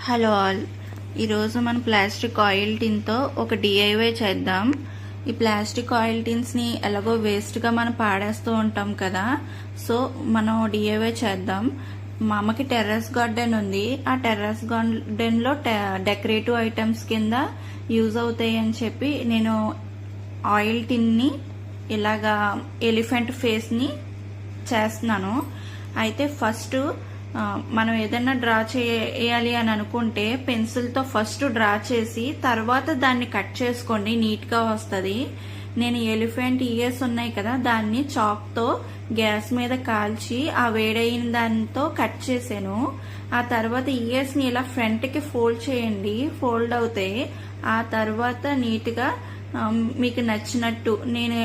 Hello all, ఈరోజు మనం plastic oil టిన్తో ఒక డిఐవై చేద్దాం. ఈ ప్లాస్టిక్ ఆయిల్ టిన్స్ని ఎలాగో వేస్ట్గా మనం పాడేస్తూ ఉంటాం కదా, సో మనం డిఐవై చేద్దాం. మా అమ్మకి టెర్రస్ గార్డెన్ ఉంది. ఆ టెర్రస్ గార్డెన్లో డెకరేటివ్ ఐటమ్స్ కింద యూజ్ అవుతాయి అని చెప్పి నేను ఆయిల్ టిన్ని ఇలాగా ఎలిఫెంట్ ఫేస్ని చేస్తున్నాను. అయితే ఫస్ట్ మనం ఏదైనా డ్రా చేయాలి అని అనుకుంటే పెన్సిల్తో ఫస్ట్ డ్రా చేసి తర్వాత దాన్ని కట్ చేసుకోండి, నీట్గా వస్తుంది. నేను ఎలిఫెంట్ ఇయర్స్ ఉన్నాయి కదా, దాన్ని చాక్తో గ్యాస్ మీద కాల్చి ఆ వేడైన దానితో కట్ చేసాను. ఆ తర్వాత ఇయర్స్ని ఇలా ఫ్రంట్కి ఫోల్డ్ చేయండి, ఫోల్డ్ అవుతాయి. ఆ తర్వాత నీట్గా మీకు నచ్చినట్టు నేను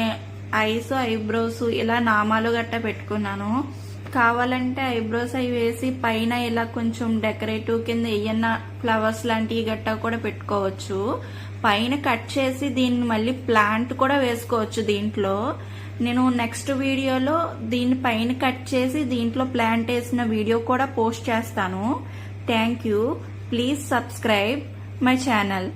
ఐస్, ఐబ్రోస్ ఇలా నామాలు గట్టా పెట్టుకున్నాను. కావాలంటే ఐబ్రోస్ అవి వేసి పైన ఇలా కొంచెం డెకరేటివ్ కింద ఏమన్నా ఫ్లవర్స్ లాంటివి గట్టా కూడా పెట్టుకోవచ్చు. పైన కట్ చేసి దీన్ని మళ్ళీ ప్లాంట్ కూడా వేసుకోవచ్చు దీంట్లో. నేను నెక్స్ట్ వీడియోలో దీన్ని పైన కట్ చేసి దీంట్లో ప్లాంట్ వేసిన వీడియో కూడా పోస్ట్ చేస్తాను. Thank you. Please subscribe my channel.